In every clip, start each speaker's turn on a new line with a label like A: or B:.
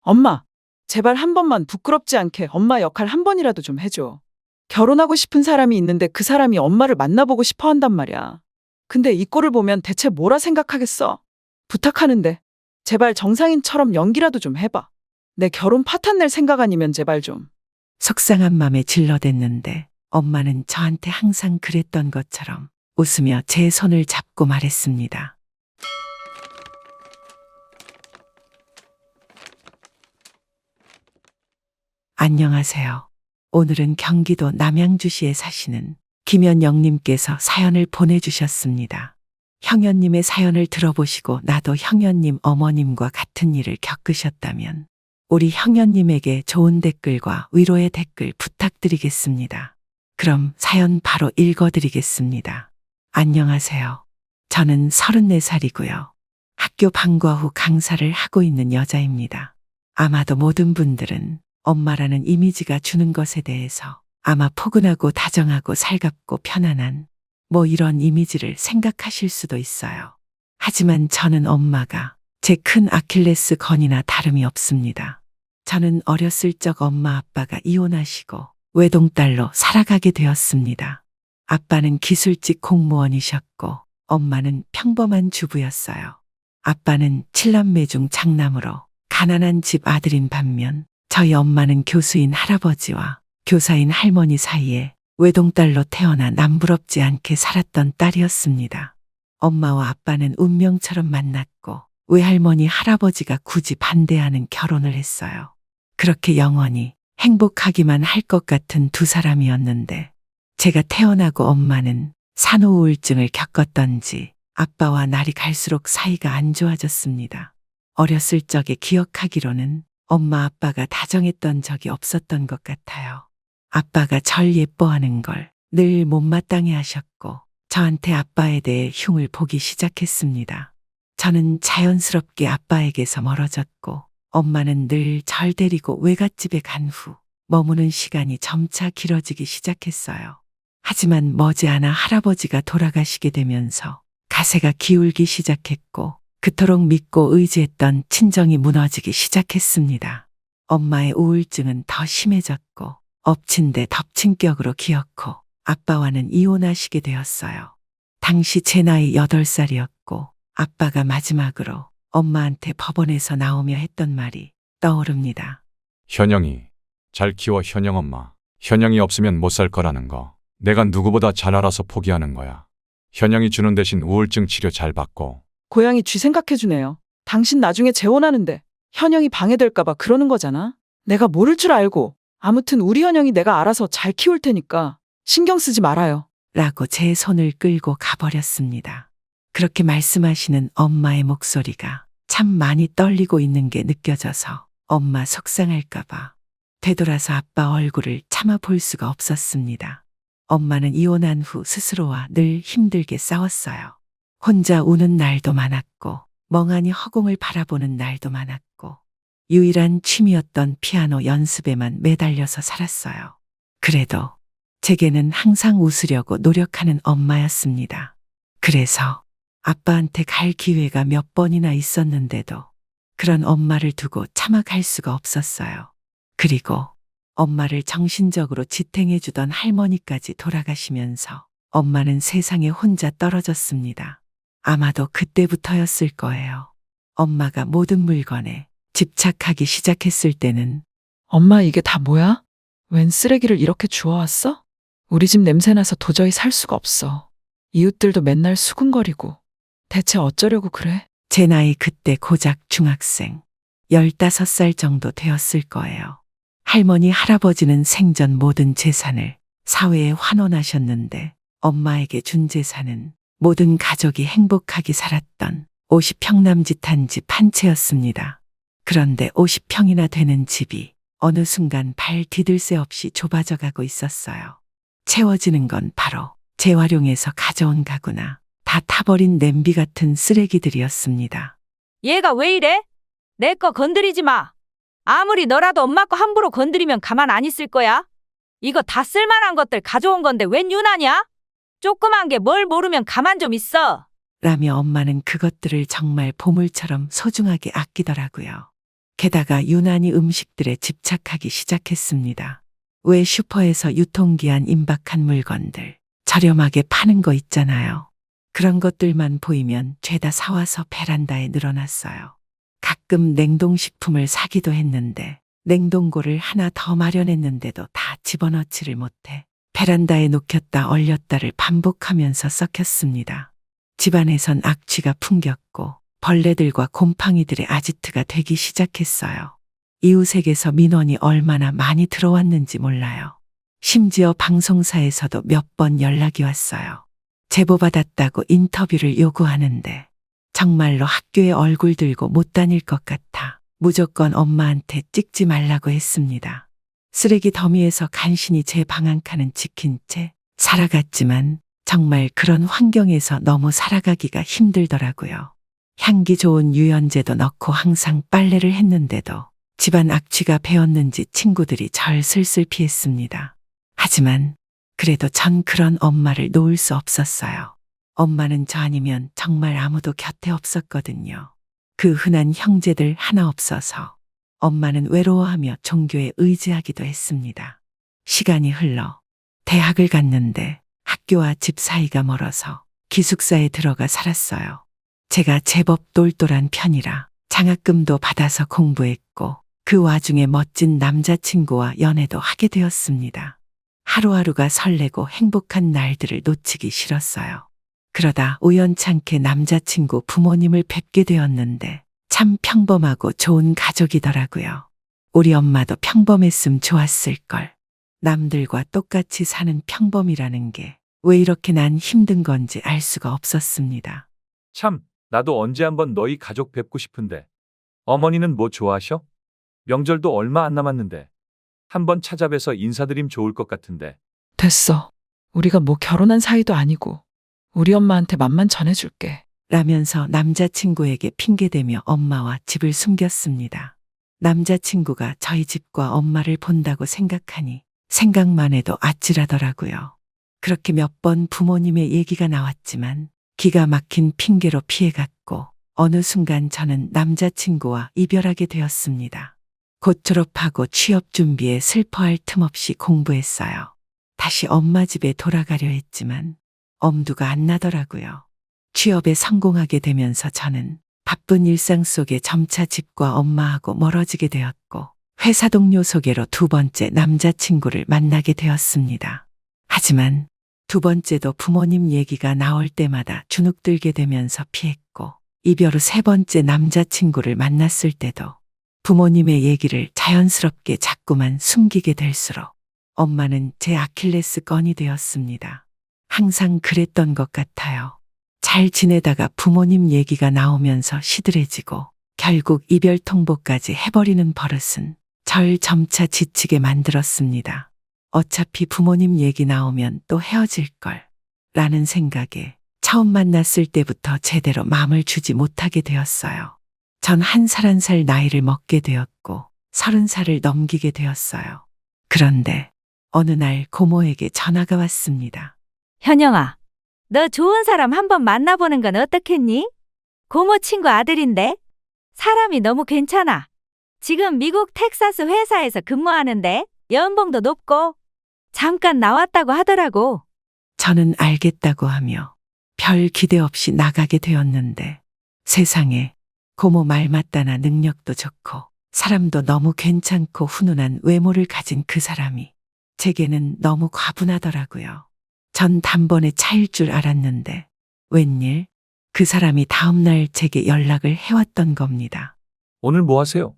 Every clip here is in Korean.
A: 엄마, 제발 한 번만 부끄럽지 않게 엄마 역할 한 번이라도 좀 해줘. 결혼하고 싶은 사람이 있는데 그 사람이 엄마를 만나보고 싶어 한단 말이야. 근데 이 꼴을 보면 대체 뭐라 생각하겠어? 부탁하는데, 제발 정상인처럼 연기라도 좀 해봐. 내 결혼 파탄 낼 생각 아니면 제발 좀.
B: 속상한 맘에 질러댔는데 엄마는 저한테 항상 그랬던 것처럼 웃으며 제 손을 잡고 말했습니다. 안녕하세요. 오늘은 경기도 남양주시에 사시는 김현영님께서 사연을 보내주셨습니다. 형연님의 사연을 들어보시고 나도 형연님 어머님과 같은 일을 겪으셨다면 우리 형연님에게 좋은 댓글과 위로의 댓글 부탁드리겠습니다. 그럼 사연 바로 읽어드리겠습니다. 안녕하세요. 저는 34살이고요. 학교 방과 후 강사를 하고 있는 여자입니다. 아마도 모든 분들은 엄마라는 이미지가 주는 것에 대해서 아마 포근하고 다정하고 살갑고 편안한 뭐 이런 이미지를 생각하실 수도 있어요. 하지만 저는 엄마가 제 큰 아킬레스 건이나 다름이 없습니다. 저는 어렸을 적 엄마 아빠가 이혼하시고 외동딸로 살아가게 되었습니다. 아빠는 기술직 공무원이셨고 엄마는 평범한 주부였어요. 아빠는 7남매 중 장남으로 가난한 집 아들인 반면 저희 엄마는 교수인 할아버지와 교사인 할머니 사이에 외동딸로 태어나 남부럽지 않게 살았던 딸이었습니다. 엄마와 아빠는 운명처럼 만났고 외할머니 할아버지가 굳이 반대하는 결혼을 했어요. 그렇게 영원히 행복하기만 할 것 같은 두 사람이었는데 제가 태어나고 엄마는 산후우울증을 겪었던지 아빠와 날이 갈수록 사이가 안 좋아졌습니다. 어렸을 적에 기억하기로는 엄마 아빠가 다정했던 적이 없었던 것 같아요. 아빠가 절 예뻐하는 걸 늘 못마땅해 하셨고 저한테 아빠에 대해 흉을 보기 시작했습니다. 저는 자연스럽게 아빠에게서 멀어졌고 엄마는 늘 절 데리고 외갓집에 간 후 머무는 시간이 점차 길어지기 시작했어요. 하지만 머지않아 할아버지가 돌아가시게 되면서 가세가 기울기 시작했고 그토록 믿고 의지했던 친정이 무너지기 시작했습니다. 엄마의 우울증은 더 심해졌고 엎친 데 덮친 격으로 기어코 아빠와는 이혼하시게 되었어요. 당시 제 나이 8살이었고 아빠가 마지막으로 엄마한테 법원에서 나오며 했던 말이 떠오릅니다.
C: 현영이 잘 키워 현영 엄마. 현영이 없으면 못 살 거라는 거. 내가 누구보다 잘 알아서 포기하는 거야. 현영이 주는 대신 우울증 치료 잘 받고.
A: 고양이 쥐 생각해주네요. 당신 나중에 재혼하는데 현영이 방해될까봐 그러는 거잖아. 내가 모를 줄 알고. 아무튼 우리 현영이 내가 알아서 잘 키울 테니까 신경 쓰지 말아요.
B: 라고 제 손을 끌고 가버렸습니다. 그렇게 말씀하시는 엄마의 목소리가 참 많이 떨리고 있는 게 느껴져서 엄마 속상할까봐 되돌아서 아빠 얼굴을 참아 볼 수가 없었습니다. 엄마는 이혼한 후 스스로와 늘 힘들게 싸웠어요. 혼자 우는 날도 많았고 멍하니 허공을 바라보는 날도 많았고 유일한 취미였던 피아노 연습에만 매달려서 살았어요. 그래도 제게는 항상 웃으려고 노력하는 엄마였습니다. 그래서 아빠한테 갈 기회가 몇 번이나 있었는데도 그런 엄마를 두고 참아 갈 수가 없었어요. 그리고 엄마를 정신적으로 지탱해주던 할머니까지 돌아가시면서 엄마는 세상에 혼자 떨어졌습니다. 아마도 그때부터였을 거예요. 엄마가 모든 물건에 집착하기 시작했을 때는
A: 엄마 이게 다 뭐야? 웬 쓰레기를 이렇게 주워왔어? 우리 집 냄새나서 도저히 살 수가 없어. 이웃들도 맨날 수군거리고. 대체 어쩌려고 그래?
B: 제 나이 그때 고작 중학생 15살 정도 되었을 거예요. 할머니 할아버지는 생전 모든 재산을 사회에 환원하셨는데 엄마에게 준 재산은 모든 가족이 행복하게 살았던 50평남짓한 집 한 채였습니다. 그런데 50평이나 되는 집이 어느 순간 발 디딜 새 없이 좁아져 가고 있었어요. 채워지는 건 바로 재활용해서 가져온 가구나 다 타버린 냄비 같은 쓰레기들이었습니다.
D: 얘가 왜 이래? 내 거 건드리지 마. 아무리 너라도 엄마 거 함부로 건드리면 가만 안 있을 거야. 이거 다 쓸만한 것들 가져온 건데 웬 유난이야? 조그만 게 뭘 모르면 가만 좀 있어.
B: 라며 엄마는 그것들을 정말 보물처럼 소중하게 아끼더라고요. 게다가 유난히 음식들에 집착하기 시작했습니다. 왜 슈퍼에서 유통기한 임박한 물건들, 저렴하게 파는 거 있잖아요. 그런 것들만 보이면 죄다 사와서 베란다에 늘어났어요. 가끔 냉동식품을 사기도 했는데 냉동고를 하나 더 마련했는데도 다 집어넣지를 못해 베란다에 녹였다 얼렸다를 반복하면서 썩혔습니다. 집안에선 악취가 풍겼고 벌레들과 곰팡이들의 아지트가 되기 시작했어요. 이웃에게서 민원이 얼마나 많이 들어왔는지 몰라요. 심지어 방송사에서도 몇 번 연락이 왔어요. 제보받았다고 인터뷰를 요구하는데 정말로 학교에 얼굴 들고 못 다닐 것 같아 무조건 엄마한테 찍지 말라고 했습니다. 쓰레기 더미에서 간신히 제 방 한 칸은 지킨 채 살아갔지만 정말 그런 환경에서 너무 살아가기가 힘들더라고요. 향기 좋은 유연제도 넣고 항상 빨래를 했는데도 집안 악취가 배었는지 친구들이 절 슬슬 피했습니다. 하지만 그래도 전 그런 엄마를 놓을 수 없었어요. 엄마는 저 아니면 정말 아무도 곁에 없었거든요. 그 흔한 형제들 하나 없어서 엄마는 외로워하며 종교에 의지하기도 했습니다. 시간이 흘러 대학을 갔는데 학교와 집 사이가 멀어서 기숙사에 들어가 살았어요. 제가 제법 똘똘한 편이라 장학금도 받아서 공부했고 그 와중에 멋진 남자친구와 연애도 하게 되었습니다. 하루하루가 설레고 행복한 날들을 놓치기 싫었어요. 그러다 우연찮게 남자친구 부모님을 뵙게 되었는데 참 평범하고 좋은 가족이더라고요. 우리 엄마도 평범했음 좋았을걸. 남들과 똑같이 사는 평범이라는 게 왜 이렇게 난 힘든 건지 알 수가 없었습니다.
E: 참, 나도 언제 한번 너희 가족 뵙고 싶은데. 어머니는 뭐 좋아하셔? 명절도 얼마 안 남았는데. 한번 찾아뵈서 인사드림 좋을 것 같은데.
A: 됐어. 우리가 뭐 결혼한 사이도 아니고 우리 엄마한테 맘만 전해줄게.
B: 라면서 남자친구에게 핑계대며 엄마와 집을 숨겼습니다. 남자친구가 저희 집과 엄마를 본다고 생각하니 생각만 해도 아찔하더라고요. 그렇게 몇 번 부모님의 얘기가 나왔지만 기가 막힌 핑계로 피해갔고 어느 순간 저는 남자친구와 이별하게 되었습니다. 곧 졸업하고 취업 준비에 슬퍼할 틈 없이 공부했어요. 다시 엄마 집에 돌아가려 했지만 엄두가 안 나더라고요. 취업에 성공하게 되면서 저는 바쁜 일상 속에 점차 집과 엄마하고 멀어지게 되었고 회사 동료 소개로 두 번째 남자친구를 만나게 되었습니다. 하지만 두 번째도 부모님 얘기가 나올 때마다 주눅들게 되면서 피했고 이별 후 세 번째 남자친구를 만났을 때도 부모님의 얘기를 자연스럽게 자꾸만 숨기게 될수록 엄마는 제 아킬레스건이 되었습니다. 항상 그랬던 것 같아요. 잘 지내다가 부모님 얘기가 나오면서 시들해지고 결국 이별 통보까지 해버리는 버릇은 절 점차 지치게 만들었습니다. 어차피 부모님 얘기 나오면 또 헤어질걸 라는 생각에 처음 만났을 때부터 제대로 마음을 주지 못하게 되었어요. 전 한 살 한 살 나이를 먹게 되었고 30살을 넘기게 되었어요. 그런데 어느 날 고모에게 전화가 왔습니다.
D: 현영아, 너 좋은 사람 한번 만나보는 건 어떻겠니? 고모 친구 아들인데? 사람이 너무 괜찮아. 지금 미국 텍사스 회사에서 근무하는데 연봉도 높고 잠깐 나왔다고 하더라고.
B: 저는 알겠다고 하며 별 기대 없이 나가게 되었는데 세상에 고모 말 맞다나 능력도 좋고 사람도 너무 괜찮고 훈훈한 외모를 가진 그 사람이 제게는 너무 과분하더라고요. 전 단번에 차일 줄 알았는데 웬일 그 사람이 다음날 제게 연락을 해왔던 겁니다.
E: 오늘 뭐 하세요?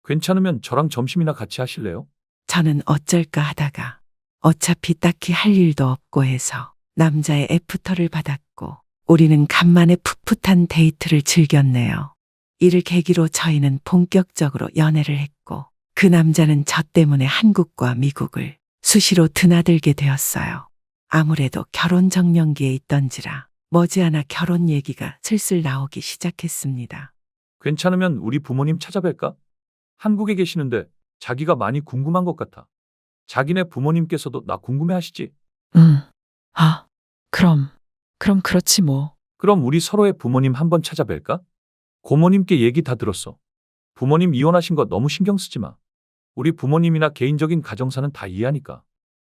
E: 괜찮으면 저랑 점심이나 같이 하실래요?
B: 저는 어쩔까 하다가 어차피 딱히 할 일도 없고 해서 남자의 애프터를 받았고 우리는 간만에 풋풋한 데이트를 즐겼네요. 이를 계기로 저희는 본격적으로 연애를 했고 그 남자는 저 때문에 한국과 미국을 수시로 드나들게 되었어요. 아무래도 결혼 정년기에 있던지라 머지않아 결혼 얘기가 슬슬 나오기 시작했습니다.
E: 괜찮으면 우리 부모님 찾아뵐까? 한국에 계시는데 자기가 많이 궁금한 것 같아. 자기네 부모님께서도 나 궁금해 하시지?
A: 아, 그럼 그렇지 뭐.
E: 그럼 우리 서로의 부모님 한번 찾아뵐까? 고모님께 얘기 다 들었어. 부모님 이혼하신 거 너무 신경 쓰지 마. 우리 부모님이나 개인적인 가정사는 다 이해하니까.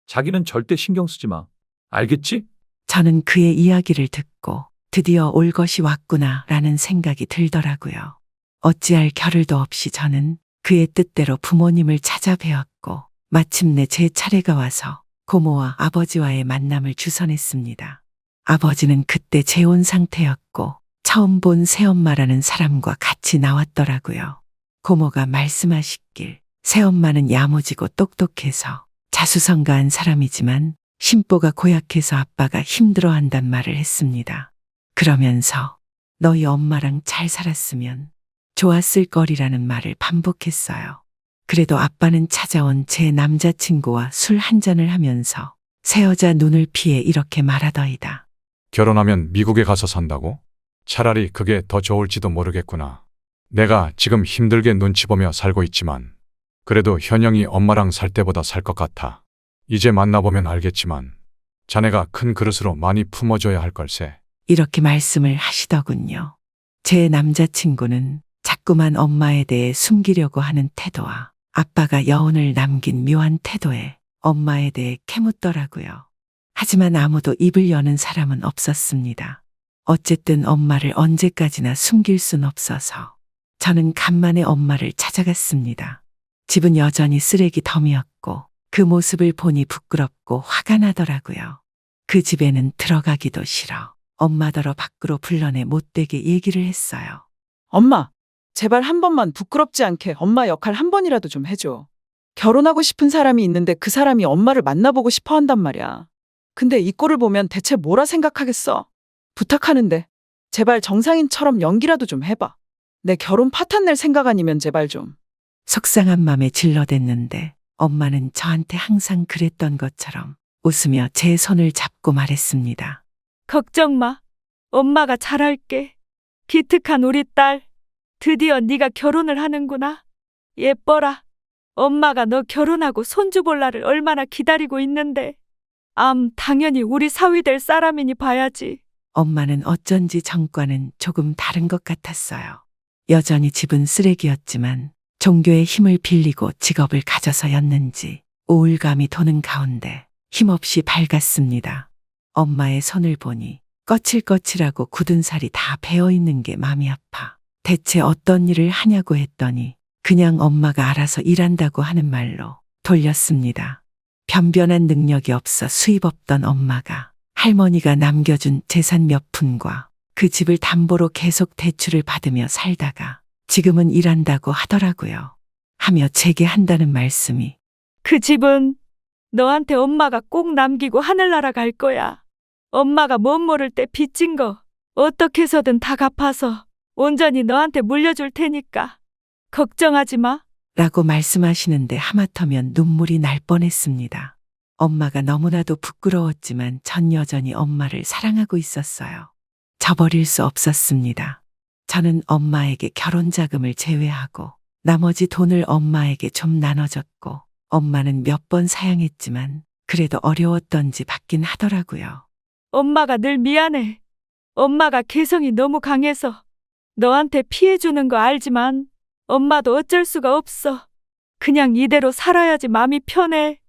E: 자기는 절대 신경 쓰지 마. 알겠지?
B: 저는 그의 이야기를 듣고 드디어 올 것이 왔구나 라는 생각이 들더라고요. 어찌할 겨를도 없이 저는 그의 뜻대로 부모님을 찾아뵈었고 마침내 제 차례가 와서 고모와 아버지와의 만남을 주선했습니다. 아버지는 그때 재혼 상태였고 처음 본 새엄마라는 사람과 같이 나왔더라고요. 고모가 말씀하시길 새엄마는 야무지고 똑똑해서 자수성가한 사람이지만 심보가 고약해서 아빠가 힘들어한단 말을 했습니다. 그러면서 너희 엄마랑 잘 살았으면 좋았을 거리라는 말을 반복했어요. 그래도 아빠는 찾아온 제 남자친구와 술 한잔을 하면서 새 여자 눈을 피해 이렇게 말하더이다.
C: 결혼하면 미국에 가서 산다고? 차라리 그게 더 좋을지도 모르겠구나. 내가 지금 힘들게 눈치 보며 살고 있지만 그래도 현영이 엄마랑 살 때보다 살 것 같아. 이제 만나보면 알겠지만 자네가 큰 그릇으로 많이 품어줘야 할 걸세.
B: 이렇게 말씀을 하시더군요. 제 남자친구는 자꾸만 엄마에 대해 숨기려고 하는 태도와 아빠가 여운을 남긴 묘한 태도에 엄마에 대해 캐묻더라고요. 하지만 아무도 입을 여는 사람은 없었습니다. 어쨌든 엄마를 언제까지나 숨길 순 없어서 저는 간만에 엄마를 찾아갔습니다. 집은 여전히 쓰레기 덤이었고 그 모습을 보니 부끄럽고 화가 나더라고요. 그 집에는 들어가기도 싫어 엄마더러 밖으로 불러내 못되게 얘기를 했어요.
A: 엄마, 제발 한 번만 부끄럽지 않게 엄마 역할 한 번이라도 좀 해줘. 결혼하고 싶은 사람이 있는데 그 사람이 엄마를 만나보고 싶어 한단 말이야. 근데 이 꼴을 보면 대체 뭐라 생각하겠어? 부탁하는데 제발 정상인처럼 연기라도 좀 해봐. 내 결혼 파탄 낼 생각 아니면 제발 좀.
B: 속상한 맘에 질러댔는데 엄마는 저한테 항상 그랬던 것처럼 웃으며 제 손을 잡고 말했습니다.
D: 걱정 마. 엄마가 잘할게. 기특한 우리 딸. 드디어 네가 결혼을 하는구나. 예뻐라. 엄마가 너 결혼하고 손주 볼 날을 얼마나 기다리고 있는데. 당연히 우리 사위 될 사람이니 봐야지.
B: 엄마는 어쩐지 전과는 조금 다른 것 같았어요. 여전히 집은 쓰레기였지만 종교의 힘을 빌리고 직업을 가져서였는지 우울감이 도는 가운데 힘없이 밝았습니다. 엄마의 손을 보니 거칠거칠하고 굳은 살이 다 배어있는 게 마음이 아파 대체 어떤 일을 하냐고 했더니 그냥 엄마가 알아서 일한다고 하는 말로 돌렸습니다. 변변한 능력이 없어 수입 없던 엄마가 할머니가 남겨준 재산 몇 푼과 그 집을 담보로 계속 대출을 받으며 살다가 지금은 일한다고 하더라고요. 하며 제게 한다는 말씀이
D: 그 집은 너한테 엄마가 꼭 남기고 하늘나라 갈 거야. 엄마가 못 모를 때 빚진 거 어떻게 해서든 다 갚아서 온전히 너한테 물려줄 테니까 걱정하지 마.
B: 라고 말씀하시는데 하마터면 눈물이 날 뻔했습니다. 엄마가 너무나도 부끄러웠지만 전 여전히 엄마를 사랑하고 있었어요. 저버릴 수 없었습니다. 저는 엄마에게 결혼 자금을 제외하고 나머지 돈을 엄마에게 좀 나눠줬고 엄마는 몇 번 사양했지만 그래도 어려웠던지 받긴 하더라고요.
D: 엄마가 늘 미안해. 엄마가 개성이 너무 강해서 너한테 피해 주는 거 알지만 엄마도 어쩔 수가 없어. 그냥 이대로 살아야지 마음이 편해.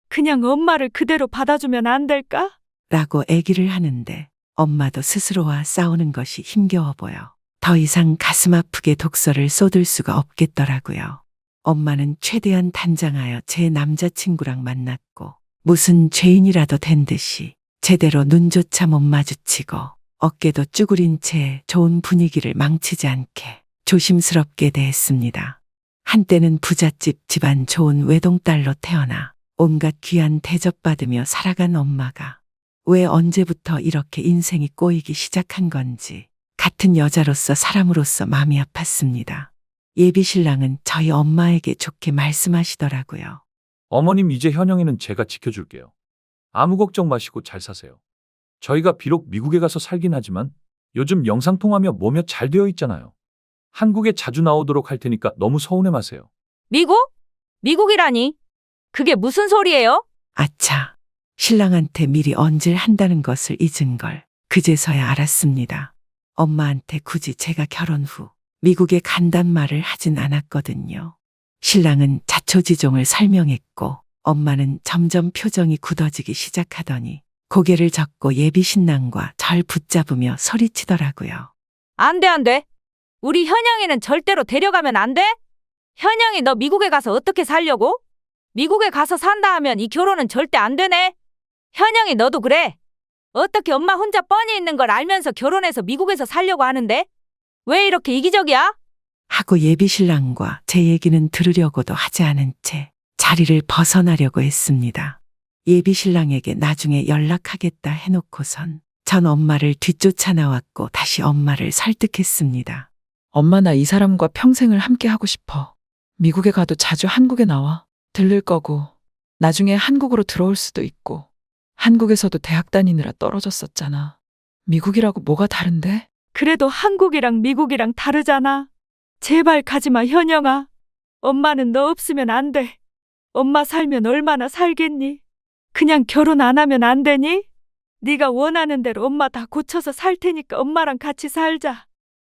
D: 그냥 엄마를 그대로 받아주면 안 될까?
B: 라고 애기를 하는데 엄마도 스스로와 싸우는 것이 힘겨워 보여 더 이상 가슴 아프게 독서를 쏟을 수가 없겠더라고요. 엄마는 최대한 단장하여 제 남자친구랑 만났고 무슨 죄인이라도 된 듯이 제대로 눈조차 못 마주치고 어깨도 쭈그린 채 좋은 분위기를 망치지 않게 조심스럽게 대했습니다. 한때는 부잣집 집안 좋은 외동딸로 태어나 온갖 귀한 대접받으며 살아간 엄마가 왜 언제부터 이렇게 인생이 꼬이기 시작한 건지 같은 여자로서 사람으로서 마음이 아팠습니다. 예비 신랑은 저희 엄마에게 좋게 말씀하시더라고요.
E: 어머님 이제 현영이는 제가 지켜줄게요. 아무 걱정 마시고 잘 사세요. 저희가 비록 미국에 가서 살긴 하지만 요즘 영상통화며 뭐며 잘 되어 있잖아요. 한국에 자주 나오도록 할 테니까 너무 서운해 마세요.
D: 미국? 미국이라니? 그게 무슨 소리예요?
B: 아차, 신랑한테 미리 언질 한다는 것을 잊은 걸 그제서야 알았습니다. 엄마한테 굳이 제가 결혼 후 미국에 간단 말을 하진 않았거든요. 신랑은 자초지종을 설명했고 엄마는 점점 표정이 굳어지기 시작하더니 고개를 젓고 예비 신랑과 절 붙잡으며 소리치더라고요.
D: 안 돼, 안 돼. 우리 현영이는 절대로 데려가면 안 돼? 현영이 너 미국에 가서 어떻게 살려고? 미국에 가서 산다 하면 이 결혼은 절대 안 되네. 현영이 너도 그래. 어떻게 엄마 혼자 뻔히 있는 걸 알면서 결혼해서 미국에서 살려고 하는데? 왜 이렇게 이기적이야?
B: 하고 예비 신랑과 제 얘기는 들으려고도 하지 않은 채 자리를 벗어나려고 했습니다. 예비 신랑에게 나중에 연락하겠다 해놓고선 전 엄마를 뒤쫓아 나왔고 다시 엄마를 설득했습니다.
A: 엄마 나 이 사람과 평생을 함께 하고 싶어. 미국에 가도 자주 한국에 나와. 들를 거고 나중에 한국으로 들어올 수도 있고 한국에서도 대학 다니느라 떨어졌었잖아. 미국이라고 뭐가 다른데?
D: 그래도 한국이랑 미국이랑 다르잖아. 제발 가지마, 현영아. 엄마는 너 없으면 안 돼. 엄마 살면 얼마나 살겠니? 그냥 결혼 안 하면 안 되니? 네가 원하는 대로 엄마 다 고쳐서 살 테니까 엄마랑 같이 살자.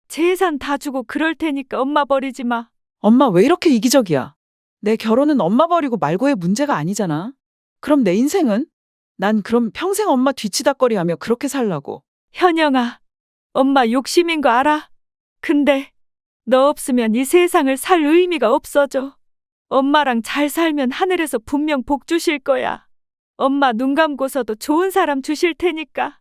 D: 재산 다 주고 그럴 테니까 엄마 버리지 마.
A: 엄마 왜 이렇게 이기적이야? 내 결혼은 엄마 버리고 말고의 문제가 아니잖아. 그럼 내 인생은? 난 그럼 평생 엄마 뒤치다꺼리하며 그렇게 살라고.
D: 현영아, 엄마 욕심인 거 알아? 근데 너 없으면 이 세상을 살 의미가 없어져. 엄마랑 잘 살면 하늘에서 분명 복 주실 거야. 엄마 눈 감고서도 좋은 사람 주실 테니까.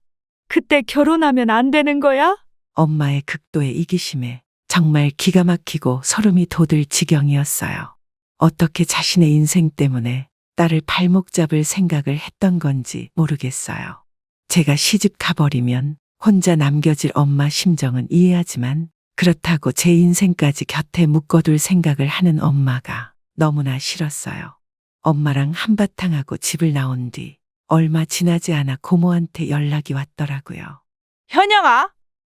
D: 그때 결혼하면 안 되는 거야?
B: 엄마의 극도의 이기심에 정말 기가 막히고 소름이 돋을 지경이었어요. 어떻게 자신의 인생 때문에 딸을 발목 잡을 생각을 했던 건지 모르겠어요. 제가 시집 가버리면 혼자 남겨질 엄마 심정은 이해하지만 그렇다고 제 인생까지 곁에 묶어둘 생각을 하는 엄마가 너무나 싫었어요. 엄마랑 한바탕 하고 집을 나온 뒤 얼마 지나지 않아 고모한테 연락이 왔더라고요.
D: 현영아,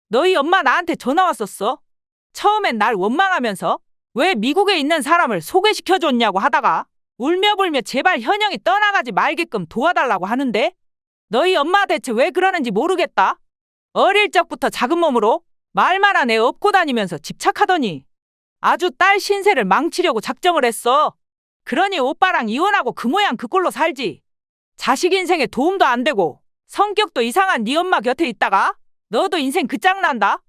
D: 너희 엄마 나한테 전화 왔었어. 처음엔 날 원망하면서 왜 미국에 있는 사람을 소개시켜줬냐고 하다가 울며불며 제발 현영이 떠나가지 말게끔 도와달라고 하는데 너희 엄마 대체 왜 그러는지 모르겠다. 어릴 적부터 작은 몸으로 말만 한 애 업고 다니면서 집착하더니 아주 딸 신세를 망치려고 작정을 했어. 그러니 오빠랑 이혼하고 그 모양 그 꼴로 살지. 자식 인생에 도움도 안 되고 성격도 이상한 네 엄마 곁에 있다가 너도 인생 끝장난다.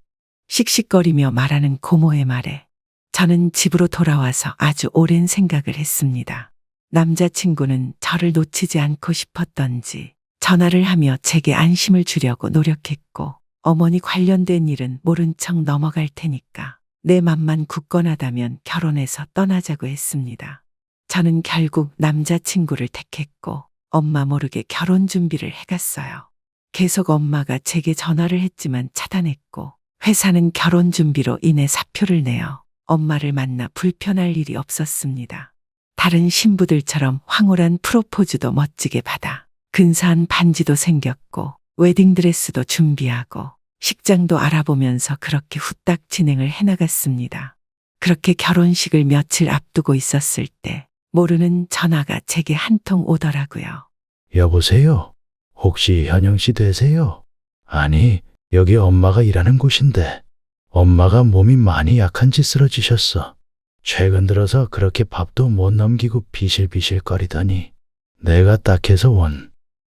B: 씩씩거리며 말하는 고모의 말에 저는 집으로 돌아와서 아주 오랜 생각을 했습니다. 남자친구는 저를 놓치지 않고 싶었던지 전화를 하며 제게 안심을 주려고 노력했고 어머니 관련된 일은 모른 척 넘어갈 테니까 내 맘만 굳건하다면 결혼해서 떠나자고 했습니다. 저는 결국 남자친구를 택했고 엄마 모르게 결혼 준비를 해갔어요. 계속 엄마가 제게 전화를 했지만 차단했고 회사는 결혼 준비로 인해 사표를 내어 엄마를 만나 불편할 일이 없었습니다. 다른 신부들처럼 황홀한 프로포즈도 멋지게 받아 근사한 반지도 생겼고 웨딩드레스도 준비하고 식장도 알아보면서 그렇게 후딱 진행을 해나갔습니다. 그렇게 결혼식을 며칠 앞두고 있었을 때 모르는 전화가 제게 한 통 오더라고요.
F: 여보세요? 혹시 현영 씨 되세요? 아니, 여기 엄마가 일하는 곳인데 엄마가 몸이 많이 약한지 쓰러지셨어. 최근 들어서 그렇게 밥도 못 넘기고 비실비실거리더니 내가 딱해서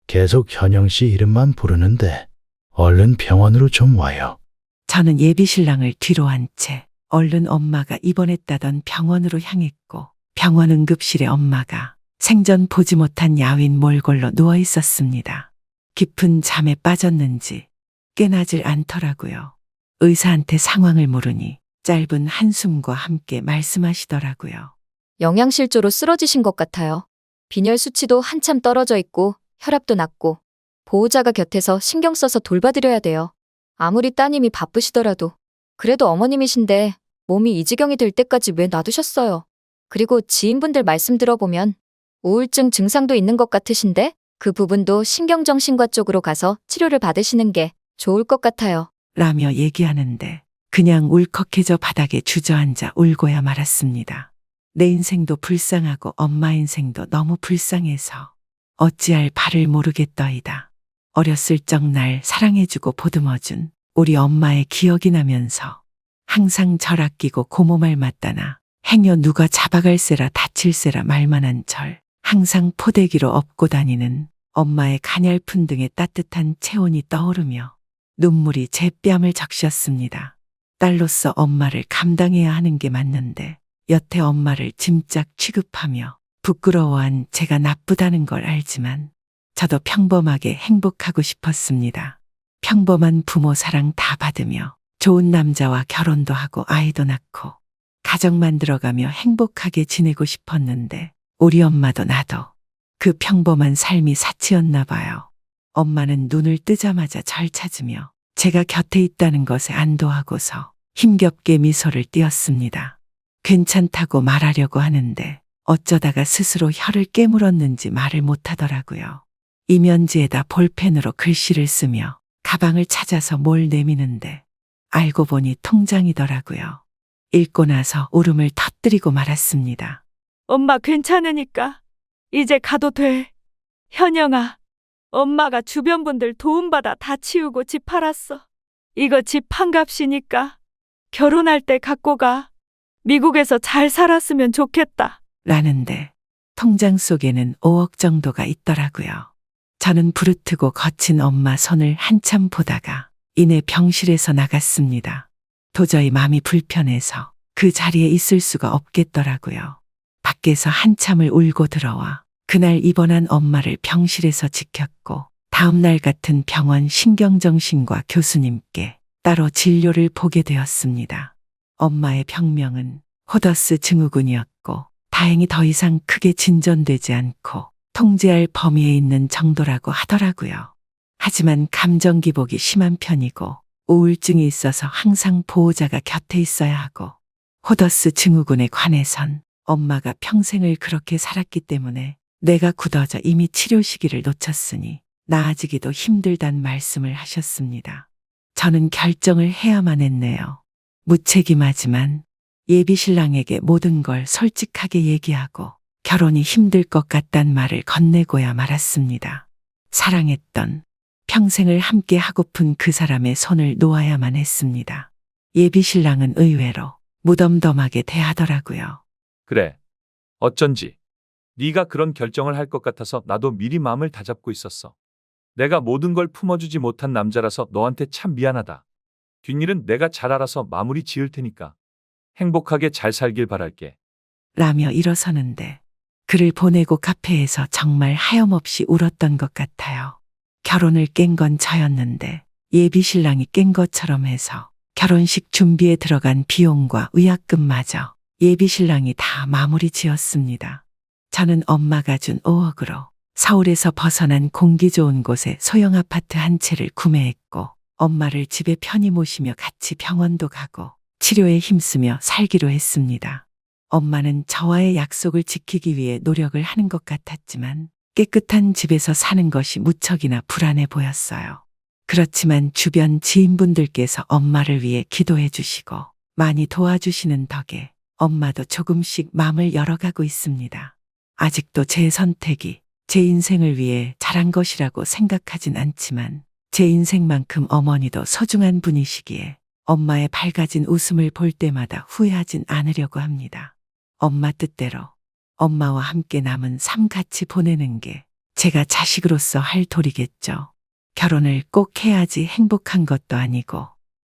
F: 계속 현영 씨 이름만 부르는데 얼른 병원으로 좀 와요.
B: 저는 예비 신랑을 뒤로 한 채 얼른 엄마가 입원했다던 병원으로 향했고 병원 응급실에 엄마가 생전 보지 못한 야윈 몰골로 누워 있었습니다. 깊은 잠에 빠졌는지 깨나질 않더라고요. 의사한테 상황을 물으니 짧은 한숨과 함께 말씀하시더라고요.
G: 영양실조로 쓰러지신 것 같아요. 빈혈 수치도 한참 떨어져 있고 혈압도 낮고 보호자가 곁에서 신경 써서 돌봐드려야 돼요. 아무리 따님이 바쁘시더라도 그래도 어머님이신데 몸이 이 지경이 될 때까지 왜 놔두셨어요? 그리고 지인분들 말씀 들어보면 우울증 증상도 있는 것 같으신데 그 부분도 신경정신과 쪽으로 가서 치료를 받으시는 게 좋을 것 같아요.
B: 라며 얘기하는데 그냥 울컥해져 바닥에 주저앉아 울고야 말았습니다. 내 인생도 불쌍하고 엄마 인생도 너무 불쌍해서 어찌할 바를 모르겠더이다. 어렸을 적 날 사랑해주고 보듬어준 우리 엄마의 기억이 나면서 항상 절 아끼고 고모 말 맞다나 행여 누가 잡아갈세라 다칠세라 말만 한 절 항상 포대기로 업고 다니는 엄마의 가냘픈 등에 따뜻한 체온이 떠오르며 눈물이 제 뺨을 적셨습니다. 딸로서 엄마를 감당해야 하는 게 맞는데 여태 엄마를 짐짝 취급하며 부끄러워한 제가 나쁘다는 걸 알지만 저도 평범하게 행복하고 싶었습니다. 평범한 부모 사랑 다 받으며 좋은 남자와 결혼도 하고 아이도 낳고 가정 만들어가며 행복하게 지내고 싶었는데 우리 엄마도 나도 그 평범한 삶이 사치였나 봐요. 엄마는 눈을 뜨자마자 절 찾으며 제가 곁에 있다는 것에 안도하고서 힘겹게 미소를 띄었습니다. 괜찮다고 말하려고 하는데 어쩌다가 스스로 혀를 깨물었는지 말을 못하더라고요. 이면지에다 볼펜으로 글씨를 쓰며 가방을 찾아서 뭘 내미는데 알고 보니 통장이더라고요. 읽고 나서 울음을 터뜨리고 말았습니다.
D: 엄마 괜찮으니까 이제 가도 돼. 현영아, 엄마가 주변 분들 도움받아 다 치우고 집 팔았어. 이거 집 판값이니까 결혼할 때 갖고 가. 미국에서 잘 살았으면 좋겠다.
B: 라는데 통장 속에는 5억 정도가 있더라고요. 저는 부르트고 거친 엄마 손을 한참 보다가 이내 병실에서 나갔습니다. 도저히 마음이 불편해서 그 자리에 있을 수가 없겠더라고요. 밖에서 한참을 울고 들어와 그날 입원한 엄마를 병실에서 지켰고 다음날 같은 병원 신경정신과 교수님께 따로 진료를 보게 되었습니다. 엄마의 병명은 호더스 증후군이었고 다행히 더 이상 크게 진전되지 않고 통제할 범위에 있는 정도라고 하더라고요. 하지만 감정 기복이 심한 편이고 우울증이 있어서 항상 보호자가 곁에 있어야 하고 호더스 증후군에 관해선 엄마가 평생을 그렇게 살았기 때문에 뇌가 굳어져 이미 치료 시기를 놓쳤으니 나아지기도 힘들단 말씀을 하셨습니다. 저는 결정을 해야만 했네요. 무책임하지만 예비 신랑에게 모든 걸 솔직하게 얘기하고 결혼이 힘들 것 같단 말을 건네고야 말았습니다. 사랑했던 평생을 함께 하고픈 그 사람의 손을 놓아야만 했습니다. 예비 신랑은 의외로 무덤덤하게 대하더라고요.
E: 그래. 어쩐지 네가 그런 결정을 할 것 같아서 나도 미리 마음을 다잡고 있었어. 내가 모든 걸 품어주지 못한 남자라서 너한테 참 미안하다. 뒷일은 내가 잘 알아서 마무리 지을 테니까 행복하게 잘 살길 바랄게.
B: 라며 일어서는데 그를 보내고 카페에서 정말 하염없이 울었던 것 같아요. 결혼을 깬 건 저였는데 예비 신랑이 깬 것처럼 해서 결혼식 준비에 들어간 비용과 의약금마저 예비 신랑이 다 마무리 지었습니다. 저는 엄마가 준 5억으로 서울에서 벗어난 공기 좋은 곳에 소형 아파트 한 채를 구매했고 엄마를 집에 편히 모시며 같이 병원도 가고 치료에 힘쓰며 살기로 했습니다. 엄마는 저와의 약속을 지키기 위해 노력을 하는 것 같았지만 깨끗한 집에서 사는 것이 무척이나 불안해 보였어요. 그렇지만 주변 지인분들께서 엄마를 위해 기도해 주시고 많이 도와주시는 덕에 엄마도 조금씩 마음을 열어가고 있습니다. 아직도 제 선택이 제 인생을 위해 잘한 것이라고 생각하진 않지만 제 인생만큼 어머니도 소중한 분이시기에 엄마의 밝아진 웃음을 볼 때마다 후회하진 않으려고 합니다. 엄마 뜻대로 엄마와 함께 남은 삶 같이 보내는 게 제가 자식으로서 할 도리겠죠. 결혼을 꼭 해야지 행복한 것도 아니고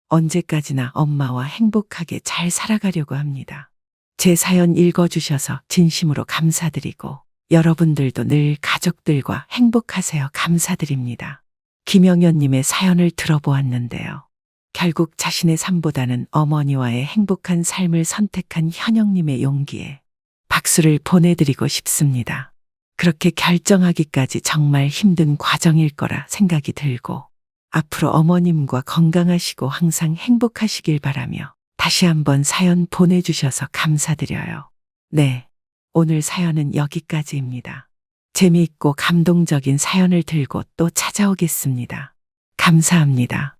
B: 언제까지나 엄마와 행복하게 잘 살아가려고 합니다. 제 사연 읽어주셔서 진심으로 감사드리고 여러분들도 늘 가족들과 행복하세요. 감사드립니다. 김영현님의 사연을 들어보았는데요. 결국 자신의 삶보다는 어머니와의 행복한 삶을 선택한 현영님의 용기에 박수를 보내드리고 싶습니다. 그렇게 결정하기까지 정말 힘든 과정일 거라 생각이 들고 앞으로 어머님과 건강하시고 항상 행복하시길 바라며 다시 한번 사연 보내주셔서 감사드려요. 네, 오늘 사연은 여기까지입니다. 재미있고 감동적인 사연을 들고 또 찾아오겠습니다. 감사합니다.